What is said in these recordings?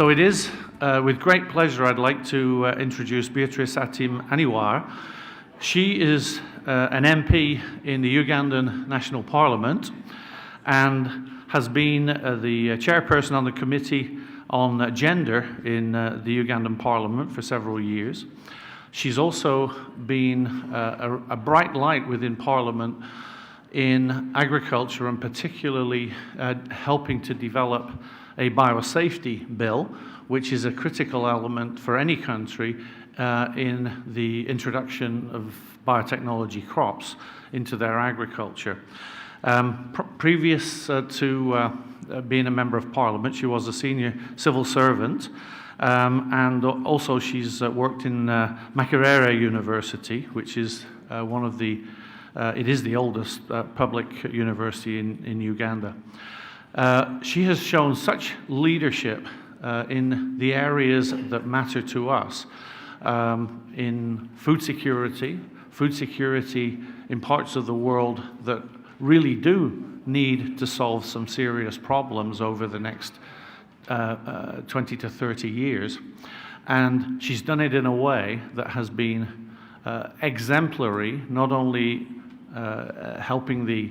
So it is with great pleasure I'd like to introduce Beatrice Atim Anywar. She is an MP in the Ugandan National Parliament and has been the chairperson on the Committee on Gender in the Ugandan Parliament for several years. She's also been a bright light within Parliament in agriculture and particularly helping to develop a biosafety bill, which is a critical element for any country in the introduction of biotechnology crops into their agriculture. Previous to being a member of Parliament, she was a senior civil servant, and also she's worked in Makerere University, which is one of the it is the oldest public university in Uganda. She has shown such leadership in the areas that matter to us, in food security in parts of the world that really do need to solve some serious problems over the next 20 to 30 years. And she's done it in a way that has been exemplary, not only helping the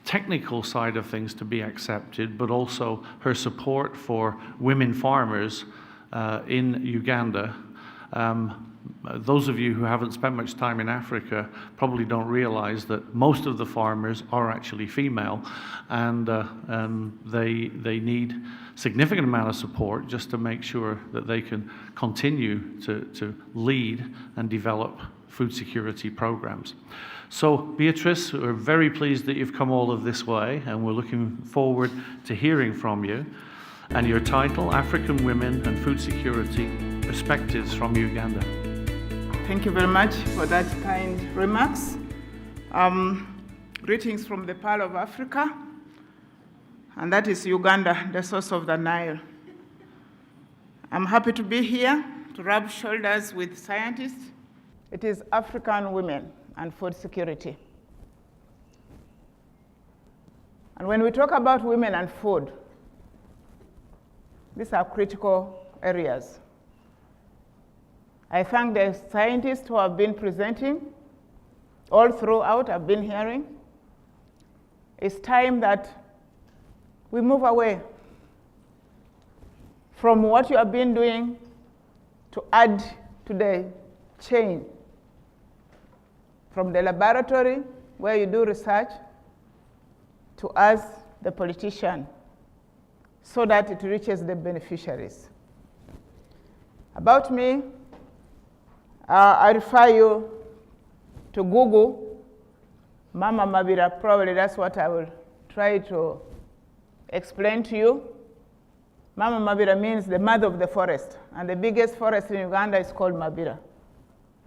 technical side of things to be accepted, but also her support for women farmers in Uganda. Those of you who haven't spent much time in Africa probably don't realize that most of the farmers are actually female, and they need significant amount of support just to make sure that they can continue to lead and develop food security programs. So Beatrice, we're very pleased that you've come all of this way, and we're looking forward to hearing from you. And your title, African Women and Food Security, Perspectives from Uganda. Thank you very much for that kind remarks. Greetings from the Pearl of Africa, and that is Uganda, the source of the Nile. I'm happy to be here to rub shoulders with scientists. It is African women and food security. And when we talk about women and food, these are critical areas. I thank the scientists who have been presenting all throughout. I've been hearing. It's time that we move away from what you have been doing to add to the chain. From the laboratory where you do research to us, the politician, so that it reaches the beneficiaries. About me, I refer you to Google, Mama Mabira. Probably that's what I will try to explain to you. Mama Mabira means the mother of the forest, and the biggest forest in Uganda is called Mabira.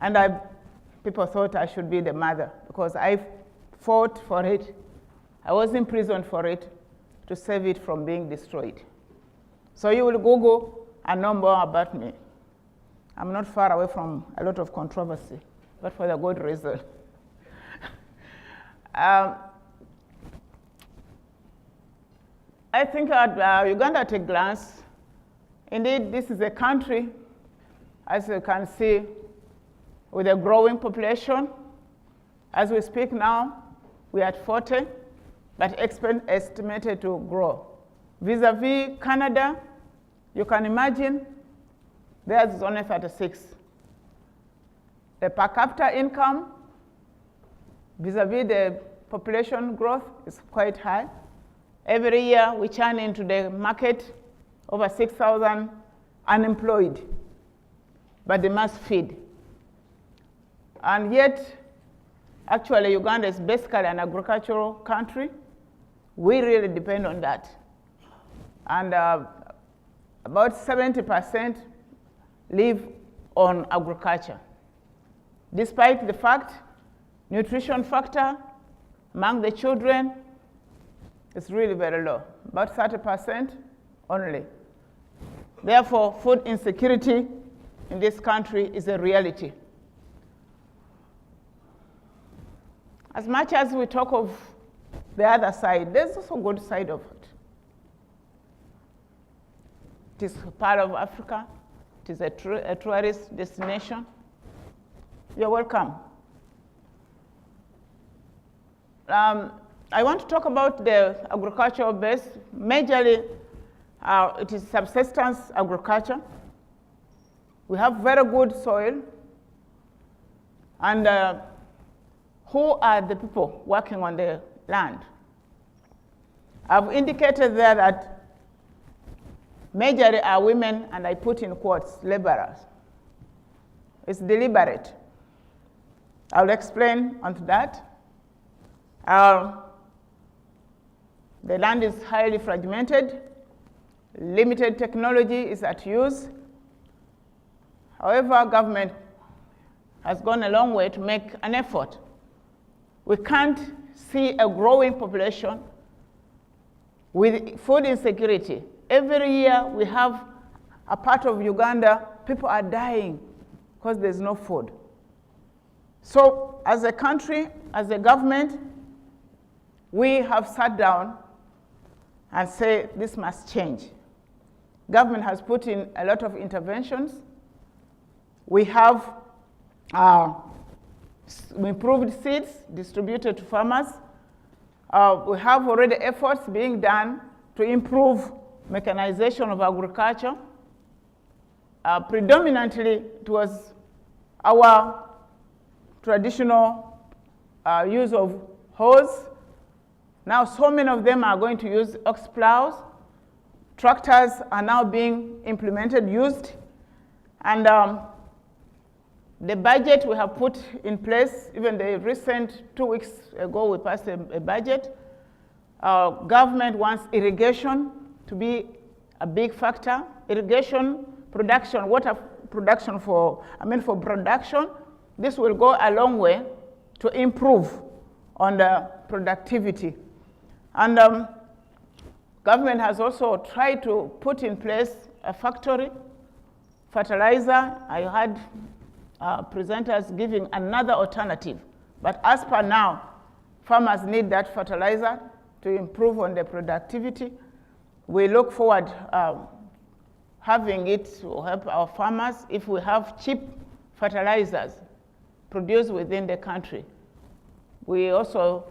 And people thought I should be the mother because I fought for it. I was in prison for it to save it from being destroyed. So you will Google and know more about me. I'm not far away from a lot of controversy, but for the good reason. I think at Uganda at a glance, indeed, this is a country, as you can see, with a growing population. As we speak now, we are at 40, but estimated to grow. Vis-a-vis Canada, you can imagine, theirs is only 36. The per capita income, vis-a-vis the population growth, is quite high. Every year, we churn into the market over 6,000 unemployed, but they must feed. And yet, actually, Uganda is basically an agricultural country. We really depend on that. And about 70% live on agriculture. Despite the fact, nutrition factor among the children is really very low, about 30% only. Therefore, food insecurity in this country is a reality. As much as we talk of the other side, there's also a good side of it. It is part of Africa. It is a tourist destination. You're welcome. I want to talk about the agricultural base. Majorly, it is subsistence agriculture. We have very good soil. And who are the people working on the land? I've indicated there that majorly are women, and I put in quotes, laborers. It's deliberate. I'll explain onto that. The land is highly fragmented. Limited technology is at use. However, government has gone a long way to make an effort. We can't see a growing population with food insecurity. Every year we have a part of Uganda, people are dying because there's no food. So as a country, as a government, we have sat down and said this must change. Government has put in a lot of interventions. We have improved seeds distributed to farmers. We have already efforts being done to improve mechanization of agriculture. Predominantly, it was our traditional use of hoes. Now, so many of them are going to use ox plows. Tractors are now being implemented, used. And the budget we have put in place, even the recent 2 weeks ago, we passed a budget. Government wants irrigation to be a big factor. Irrigation production, water production for production. This will go a long way to improve on the productivity. And government has also tried to put in place a factory, fertilizer. I had presenters giving another alternative. But as per now, farmers need that fertilizer to improve on the productivity. We look forward having it to help our farmers if we have cheap fertilizers produced within the country. We also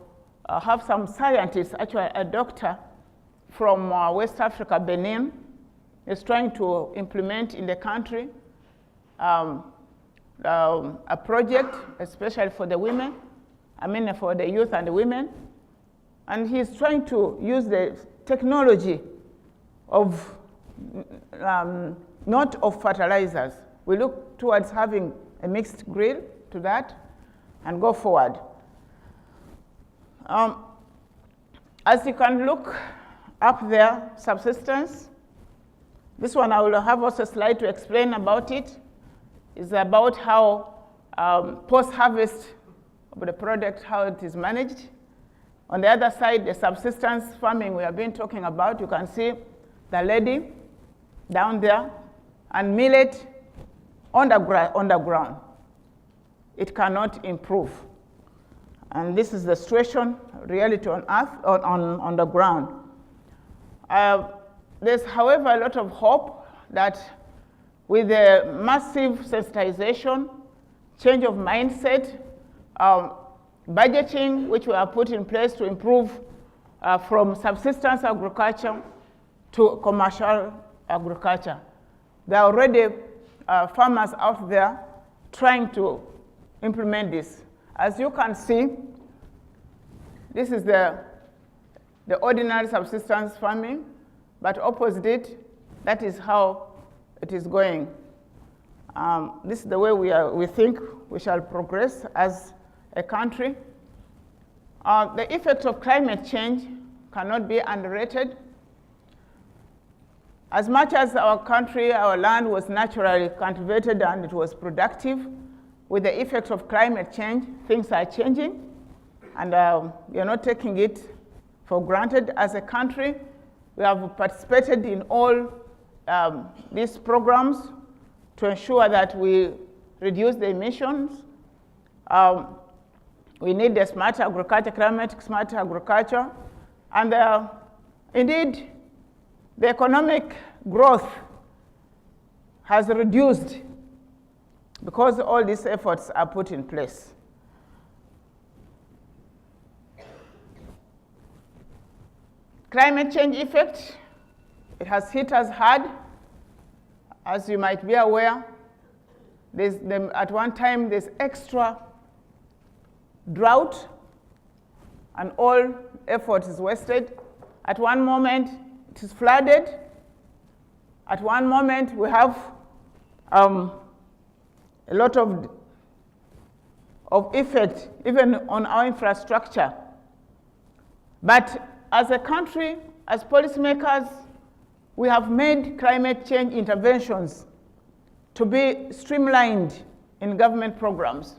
have some scientists, actually a doctor from West Africa, Benin, is trying to implement in the country a project, especially for the women, for the youth and the women. And he's trying to use the technology of, not of fertilizers. We look towards having a mixed grill to that and go forward. As you can look up there, subsistence. This one I will have also a slide to explain about it. It's about how post-harvest of the product, how it is managed. On the other side, the subsistence farming we have been talking about, you can see the lady down there, and millet underground. It cannot improve. And this is the situation, reality on earth, on the ground. There's, however, a lot of hope that with the massive sensitization, change of mindset, budgeting, which we have put in place to improve from subsistence agriculture to commercial agriculture. There are already farmers out there trying to implement this. As you can see, this is the ordinary subsistence farming, but opposite it, that is how it is going. This is the way we think we shall progress as a country. The effect of climate change cannot be underrated. As much as our country, our land was naturally cultivated and it was productive, with the effect of climate change, things are changing, and we are not taking it for granted. As a country, we have participated in all these programs to ensure that we reduce the emissions. We need the smart agriculture, climatic smart agriculture, and indeed, the economic growth has reduced because all these efforts are put in place. Climate change effect, it has hit us hard. As you might be aware, at one time there's extra drought and all effort is wasted. At one moment it is flooded. At one moment we have a lot of effect even on our infrastructure. But as a country, as policymakers, we have made climate change interventions to be streamlined in government programs.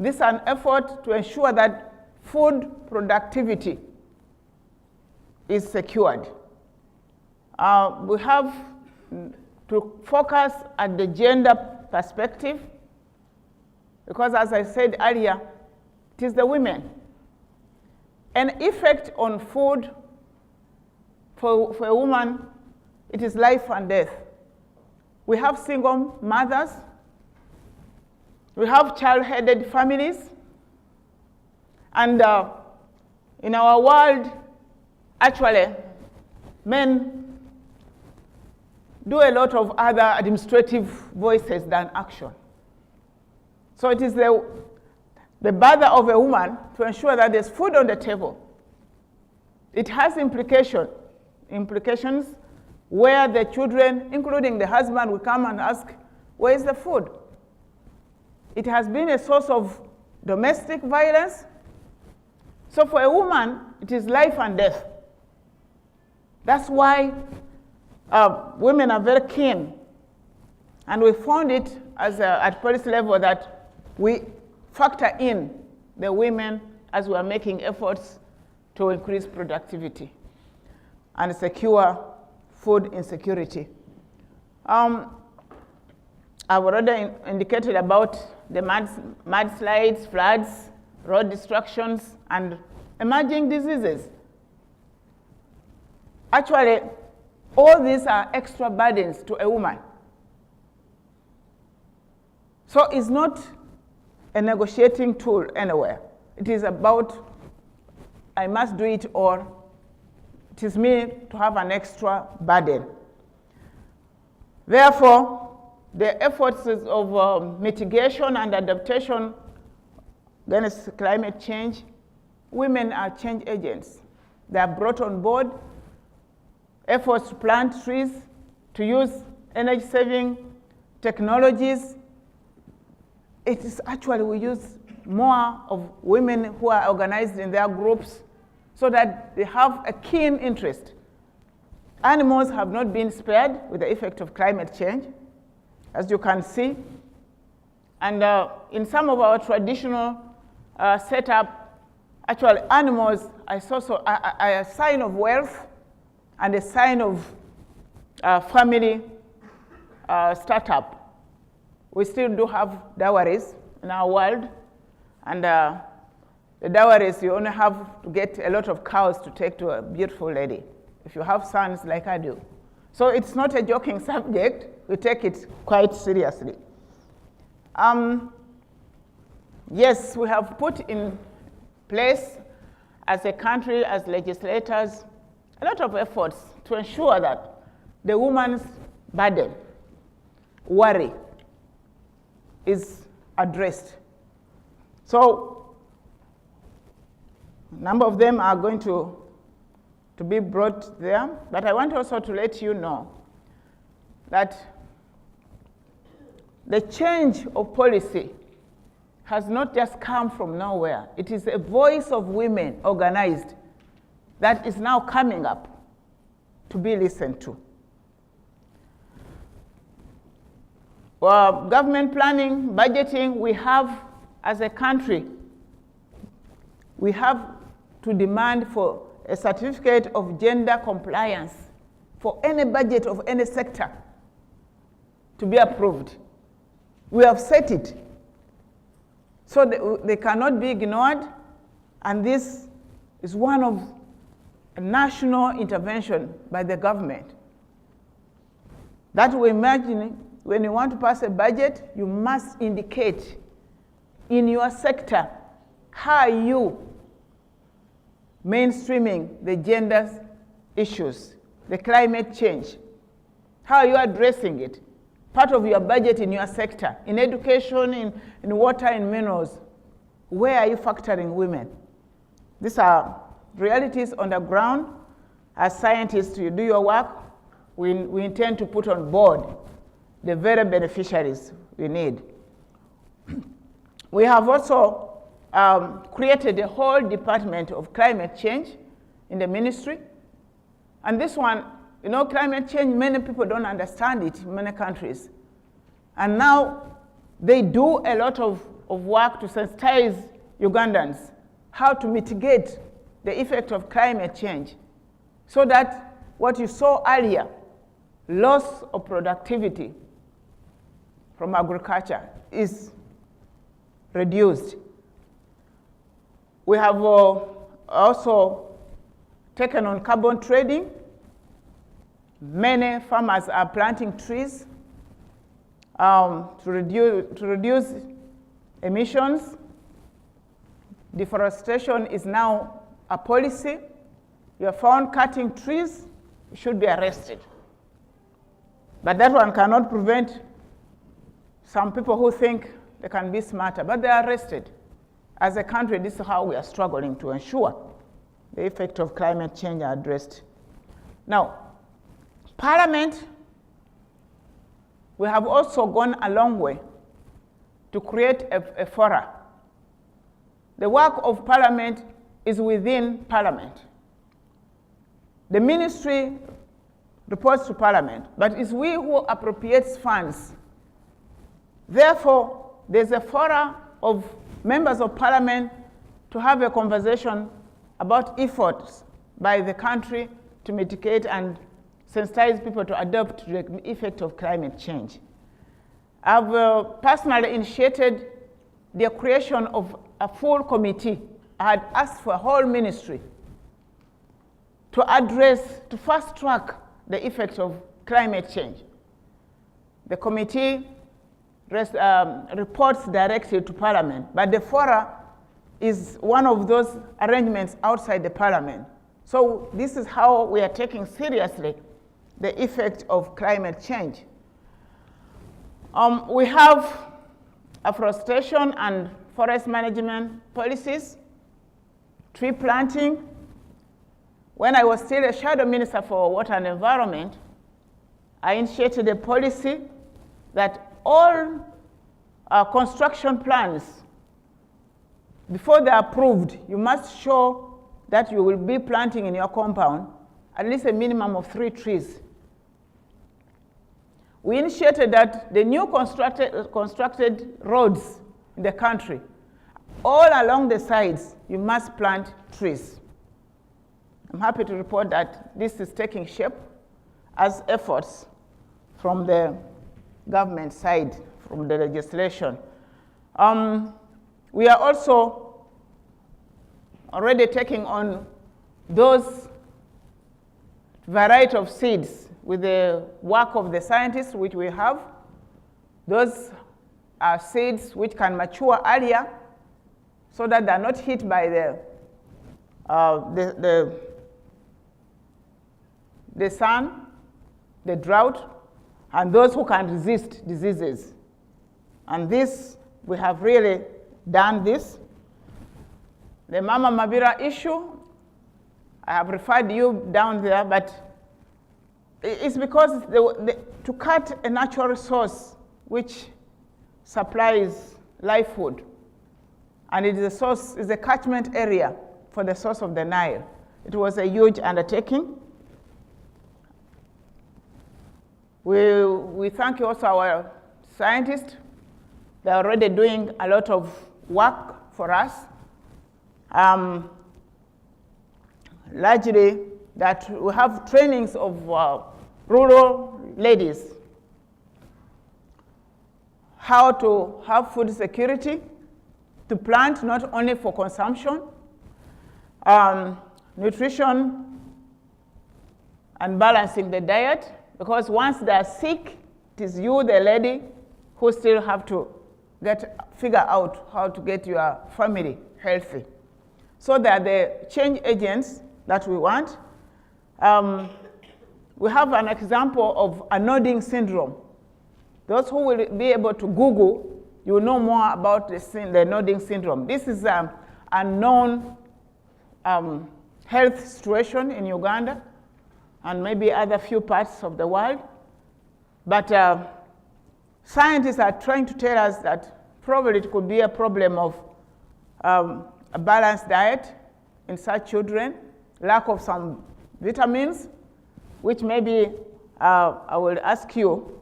This is an effort to ensure that food productivity is secured. We have to focus at the gender perspective, because as I said earlier, it is the women. An effect on food for a woman, it is life and death. We have single mothers. We have child-headed families. And in our world, actually, men do a lot of other administrative voices than action. So it is the burden of a woman to ensure that there's food on the table. It has implications where the children, including the husband, will come and ask, where is the food? It has been a source of domestic violence. So for a woman, it is life and death. That's why women are very keen. And we found it at policy level that we factor in the women as we are making efforts to increase productivity and secure food insecurity. I've already indicated about the mudslides, floods, road destructions, and emerging diseases. Actually, all these are extra burdens to a woman. So it's not a negotiating tool anywhere. It is about, I must do it, or it is me to have an extra burden. Therefore, the efforts of mitigation and adaptation against climate change, women are change agents. They are brought on board. Efforts to plant trees, to use energy-saving technologies. It is actually, we use more of women who are organized in their groups so that they have a keen interest. Animals have not been spared with the effect of climate change, as you can see. And in some of our traditional setup, actually animals are a sign of wealth and a sign of family startup. We still do have dowries in our world, and the dowries, you only have to get a lot of cows to take to a beautiful lady, if you have sons like I do. So it's not a joking subject, we take it quite seriously. Yes, we have put in place as a country, as legislators, a lot of efforts to ensure that the woman's burden, worry, is addressed. So a number of them are going to be brought there, but I want also to let you know that the change of policy has not just come from nowhere. It is a voice of women organized that is now coming up to be listened to. Well, government planning, budgeting, we have, as a country, we have to demand for a certificate of gender compliance for any budget of any sector to be approved. We have set it. So they cannot be ignored, and this is one of a national intervention by the government That we imagine when you want to pass a budget, you must indicate in your sector how are you mainstreaming the gender issues, the climate change. How are you addressing it? Part of your budget in your sector, in education, in water, in minerals. Where are you factoring women? These are realities on the ground. As scientists, you do your work. We intend to put on board the very beneficiaries we need. We have also created a whole department of climate change in the ministry. And this one, you know, climate change, many people don't understand it in many countries. And now they do a lot of work to sensitize Ugandans how to mitigate the effect of climate change, so that what you saw earlier, loss of productivity from agriculture, is reduced. We have also taken on carbon trading. Many farmers are planting trees to reduce emissions. Deforestation is now a policy. You are found cutting trees, you should be arrested. But that one cannot prevent some people who think they can be smarter, but they are arrested. As a country, this is how we are struggling to ensure the effect of climate change are addressed. Now, Parliament, we have also gone a long way to create a fora. The work of Parliament is within Parliament. The ministry reports to Parliament, but it's we who appropriates funds. Therefore, there's a fora of members of Parliament to have a conversation about efforts by the country to mitigate and sensitize people to adapt to the effect of climate change. I've personally initiated the creation of a full committee. I had asked for a whole ministry to address, to fast track the effects of climate change. The committee reports directly to Parliament, but the fora is one of those arrangements outside the Parliament. So this is how we are taking seriously the effect of climate change. We have afforestation and forest management policies, tree planting. When I was still a shadow minister for water and environment, I initiated a policy that all construction plans, before they're approved, you must show that you will be planting in your compound at least a minimum of 3 trees. We initiated that the new constructed roads in the country, all along the sides, you must plant trees. I'm happy to report that this is taking shape as efforts from the government side, from the legislation. We are also already taking on those variety of seeds with the work of the scientists which we have. Those are seeds which can mature earlier so that they're not hit by the sun, the drought, and those who can resist diseases. And this, we have really done this. The Mama Mabira issue, I have referred you down there, but it's because to cut a natural resource which supplies live food, and it is a source, is a catchment area for the source of the Nile. It was a huge undertaking. We thank also our scientists. They're already doing a lot of work for us. Largely that we have trainings of rural ladies, how to have food security, to plant not only for consumption, nutrition and balancing the diet because once they are sick, it is you, the lady, who still have to figure out how to get your family healthy. So they are the change agents that we want. We have an example of a nodding syndrome. Those who will be able to Google, you will know more about the nodding syndrome. This is a known health situation in Uganda and maybe other few parts of the world. But scientists are trying to tell us that probably it could be a problem of a balanced diet in such children, lack of some vitamins, which maybe I will ask you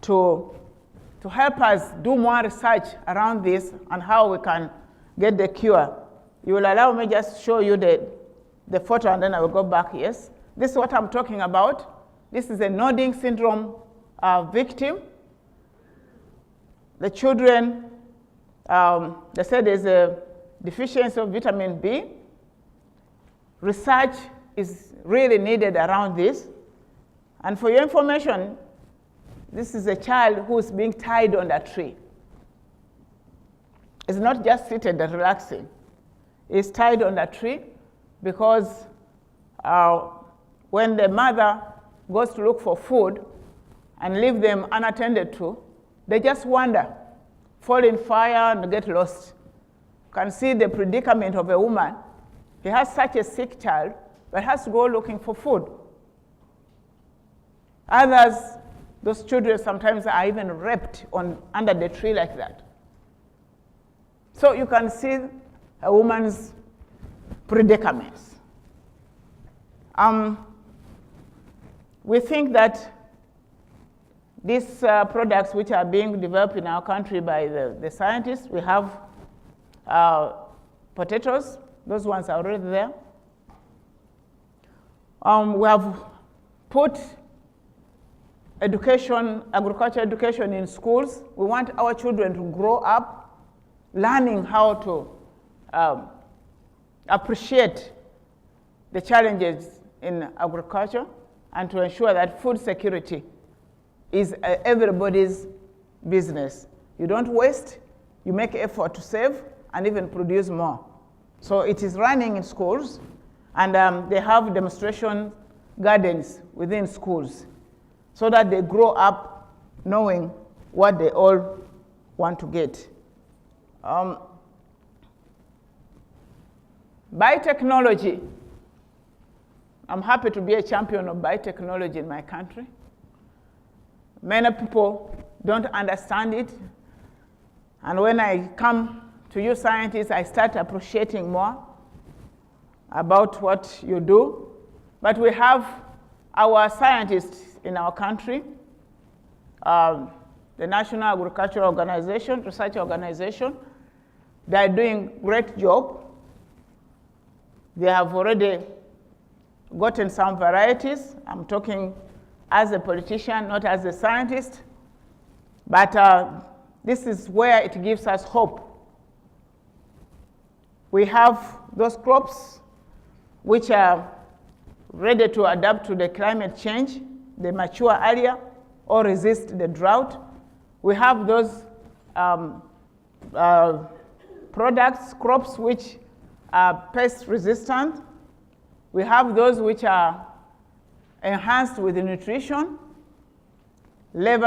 to help us do more research around this and how we can get the cure. You will allow me just show you the photo and then I will go back, yes? This is what I'm talking about. This is a nodding syndrome victim. The children, they said there's a deficiency of vitamin B. Research is really needed around this. And for your information, this is a child who's being tied on a tree. It's not just seated and relaxing. It's tied on a tree because when the mother goes to look for food and leave them unattended to, they just wander, fall in fire and get lost. You can see the predicament of a woman. He has such a sick child, but has to go looking for food. Others, those children sometimes are even raped under the tree like that. So you can see a woman's predicaments. We think that these products which are being developed in our country by the scientists, we have potatoes. Those ones are already there. We have put education, agriculture education in schools. We want our children to grow up learning how to appreciate the challenges in agriculture and to ensure that food security is everybody's business. You don't waste, you make effort to save and even produce more. So it is running in schools, and they have demonstration gardens within schools so that they grow up knowing what they all want to get. Biotechnology. I'm happy to be a champion of biotechnology in my country. Many people don't understand it. And when I come to you scientists, I start appreciating more about what you do. But we have our scientists in our country, the National Agricultural Organization, Research Organization. They are doing a great job. They have already gotten some varieties. I'm talking as a politician, not as a scientist. But this is where it gives us hope. We have those crops which are ready to adapt to the climate change, they mature earlier or resist the drought. We have those products, crops which are pest resistant. We have those which are enhanced with nutrition, lever,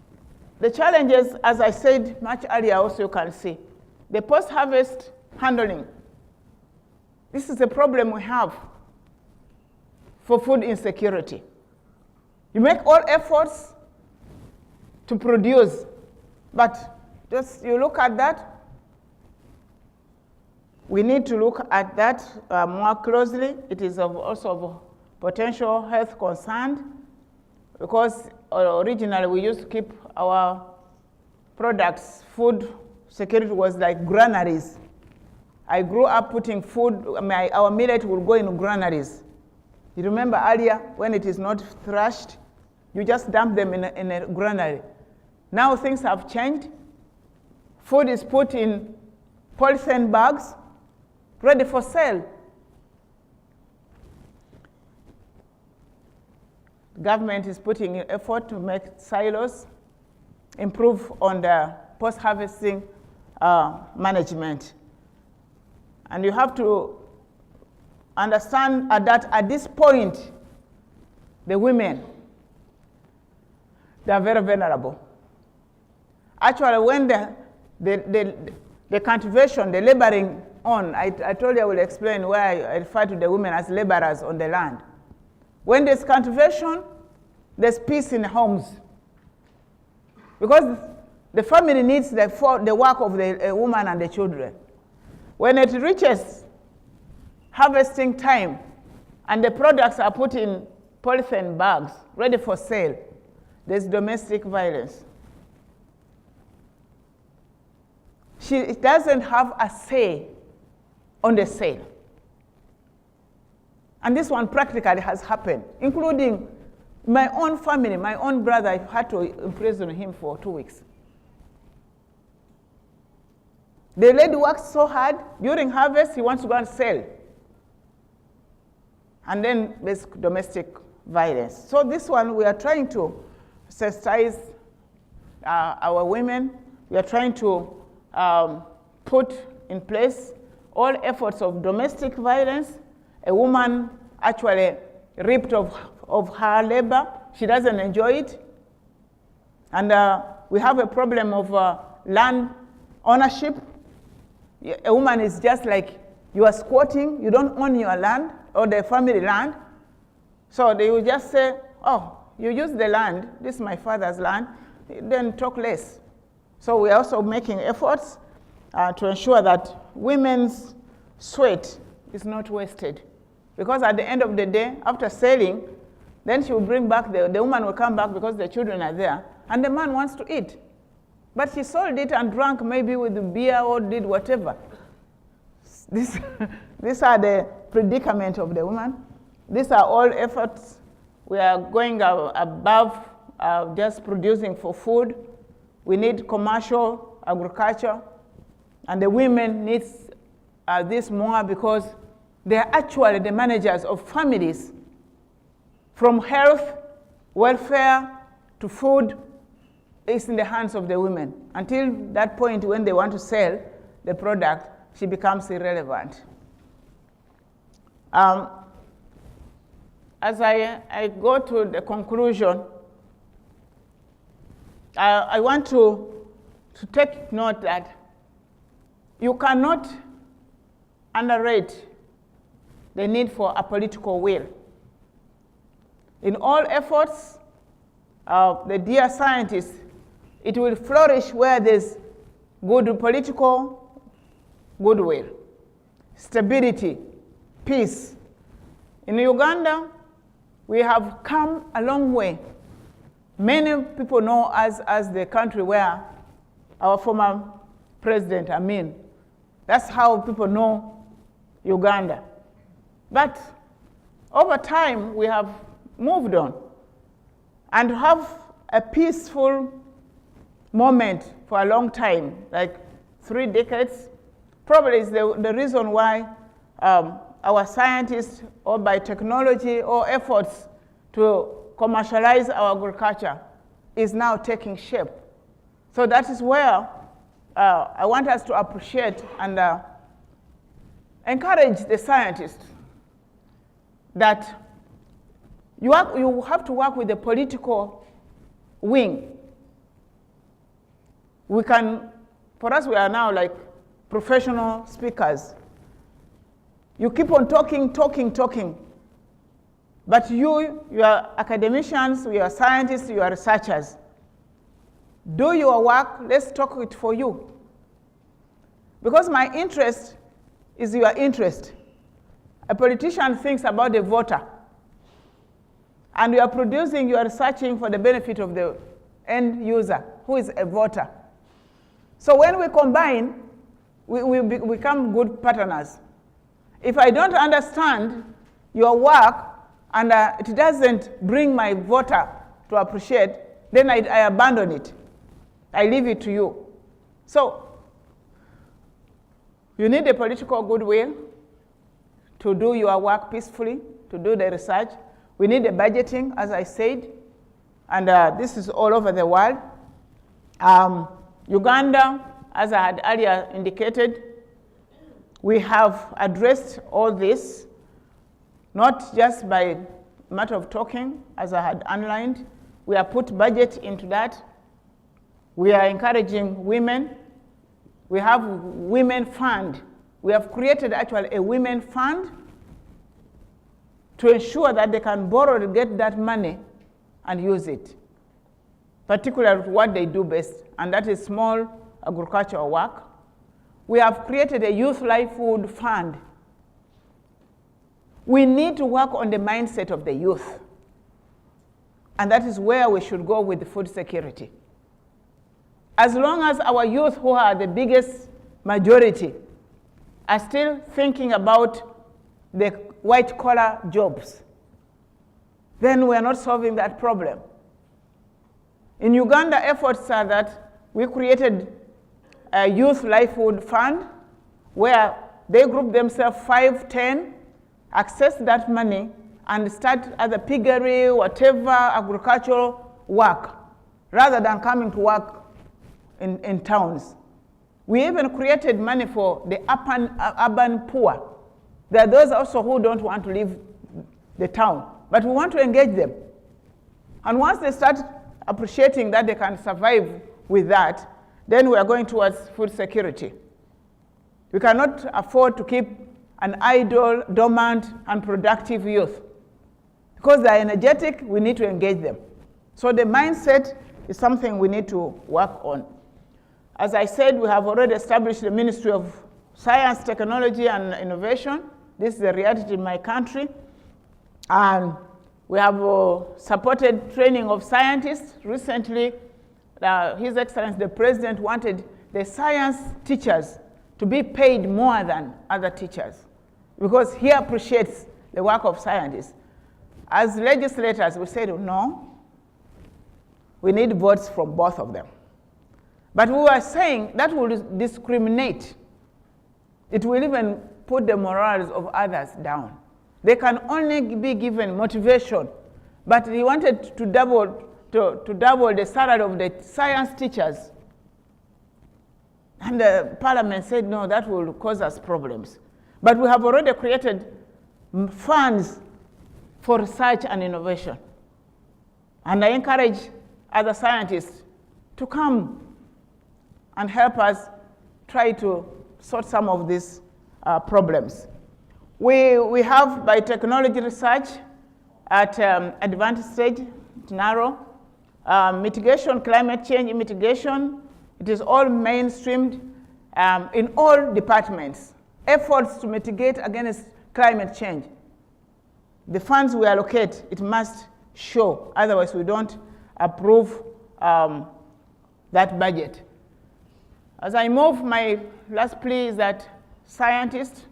The challenges, as I said much earlier, also you can see. The post-harvest handling. This is a problem we have for food insecurity. You make all efforts to produce, but just you look at that. We need to look at that more closely. It is also of potential health concern because originally we used to keep our products, food security was like granaries. I grew up putting food, our millet will go in granaries. You remember earlier when it is not thrashed, you just dump them in a granary. Now things have changed. Food is put in polythene bags, ready for sale. The government is putting in effort to make silos, improve on the post-harvesting management. And you have to understand that at this point, the women, they are very vulnerable. Actually, when the cultivation, the laboring on, I told you I will explain why I refer to the women as laborers on the land. When there's cultivation, there's peace in the homes. Because the family needs the work of the woman and the children. When it reaches harvesting time and the products are put in polythene bags, ready for sale, there's domestic violence. She doesn't have a say on the sale. And this one practically has happened, including my own family, my own brother. I had to imprison him for 2 weeks. The lady works so hard, during harvest, he wants to go and sell. And then there's domestic violence. So this one, we are trying to sensitize our women. We are trying to put in place all efforts of domestic violence. A woman actually ripped of her labor. She doesn't enjoy it. And we have a problem of land ownership. A woman is just like you are squatting. You don't own your land or the family land. So they will just say, oh, you use the land. This is my father's land. Then talk less. So we are also making efforts to ensure that women's sweat is not wasted. Because at the end of the day, after selling, then she will bring back, the woman will come back because the children are there, and the man wants to eat. But she sold it and drank maybe with the beer or did whatever. These are the predicament of the woman. These are all efforts. We are going above just producing for food. We need commercial agriculture, and the women need this more because they are actually the managers of families. From health, welfare, to food, is in the hands of the women. Until that point when they want to sell the product, she becomes irrelevant. As I go to the conclusion, I want to take note that you cannot underrate the need for a political will. In all efforts of the dear scientists, it will flourish where there's good political goodwill, stability, peace. In Uganda, we have come a long way. Many people know us as the country where our former president, Amin. That's how people know Uganda. But over time, we have moved on. And to have a peaceful moment for a long time, like 3 decades, probably is the reason why our scientists, or by technology or efforts to commercialize our agriculture, is now taking shape. So that is where I want us to appreciate and encourage the scientists that you have to work with the political wing for us, we are now like professional speakers. You keep on talking. But you are academicians, you are scientists, you are researchers. Do your work, let's talk it for you. Because my interest is your interest. A politician thinks about the voter. And you are producing, you are researching for the benefit of the end user, who is a voter. So when we combine, we become good partners. If I don't understand your work and it doesn't bring my voter to appreciate, then I abandon it. I leave it to you. So you need a political goodwill to do your work peacefully, to do the research. We need the budgeting, as I said, and this is all over the world. Uganda, as I had earlier indicated, we have addressed all this, not just by matter of talking, as I had underlined. We have put budget into that. We are encouraging women. We have women fund. We have created actually a women fund to ensure that they can borrow to get that money and use it, particularly what they do best, and that is small agricultural work. We have created a youth livelihood fund. We need to work on the mindset of the youth, and that is where we should go with the food security. As long as our youth, who are the biggest majority, are still thinking about the white-collar jobs, then we are not solving that problem. In Uganda, efforts are that we created a youth livelihood fund where they group themselves 5, 10, access that money, and start either piggery, whatever, agricultural work, rather than coming to work in towns. We even created money for the urban poor. There are those also who don't want to leave the town, but we want to engage them. And once they start appreciating that they can survive with that, then we are going towards food security. We cannot afford to keep an idle, dormant, unproductive youth. Because they are energetic, we need to engage them. So the mindset is something we need to work on. As I said, we have already established the Ministry of Science, Technology, and Innovation. This is the reality in my country. And we have supported training of scientists. Recently, His Excellency the President wanted the science teachers to be paid more than other teachers because he appreciates the work of scientists. As legislators, we said, no, we need votes from both of them. But we were saying that will discriminate. It will even put the morals of others down. They can only be given motivation. But he wanted to double the salary of the science teachers. And the parliament said, no, that will cause us problems. But we have already created funds for research and innovation. And I encourage other scientists to come and help us try to sort some of these problems. We have biotechnology research at advanced stage, narrow. Mitigation, climate change mitigation, it is all mainstreamed in all departments. Efforts to mitigate against climate change. The funds we allocate, it must show, otherwise we don't approve that budget. As I move, my last plea is that scientists,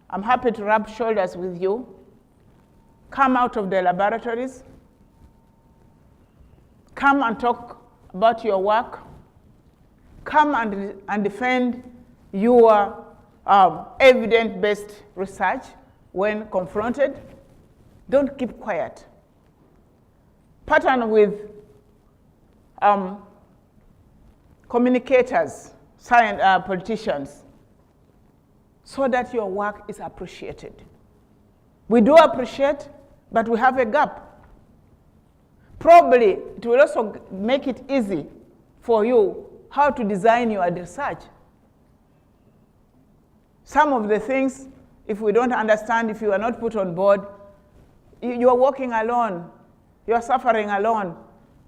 I'm happy to rub shoulders with you. Come out of the laboratories. Come and talk about your work. Come and defend your evidence-based research when confronted. Don't keep quiet. Partner with communicators, politicians, so that your work is appreciated. We do appreciate, but we have a gap. Probably it will also make it easy for you how to design your research. Some of the things, if we don't understand, if you are not put on board, you are walking alone. You are suffering alone.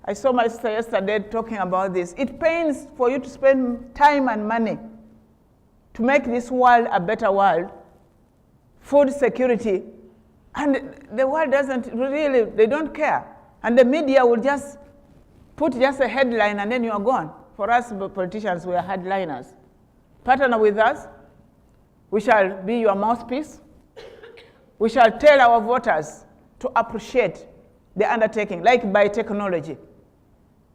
I saw my sister yesterday talking about this. It pains for you to spend time and money to make this world a better world, food security, and the world doesn't really, they don't care. And the media will just put just a headline and then you are gone. For us politicians, we are headliners. Partner with us. We shall be your mouthpiece. We shall tell our voters to appreciate the undertaking, like biotechnology.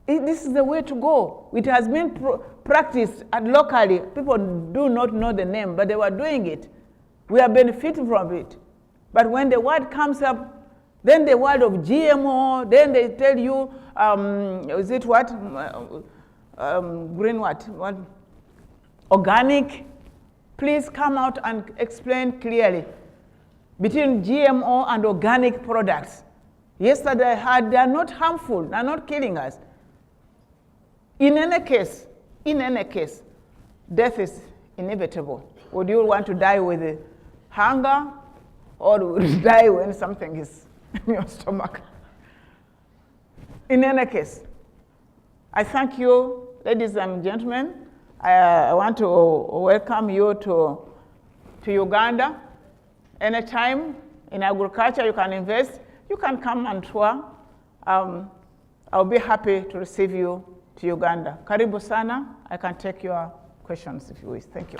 This is the way to go. It has been practiced locally. People do not know the name, but they were doing it. We are benefiting from it. But when the word comes up, then the word of GMO, then they tell you, is it what? Green what? What? Organic. Please come out and explain clearly between GMO and organic products. Yesterday I heard they are not harmful, they are not killing us. In any case, death is inevitable. Would you want to die with hunger, or would you die when something is in your stomach? In any case, I thank you, ladies and gentlemen. I want to welcome you to Uganda. Anytime in agriculture you can invest, you can come and tour. I'll be happy to receive you to Uganda. Karibu sana. I can take your questions if you wish. Thank you.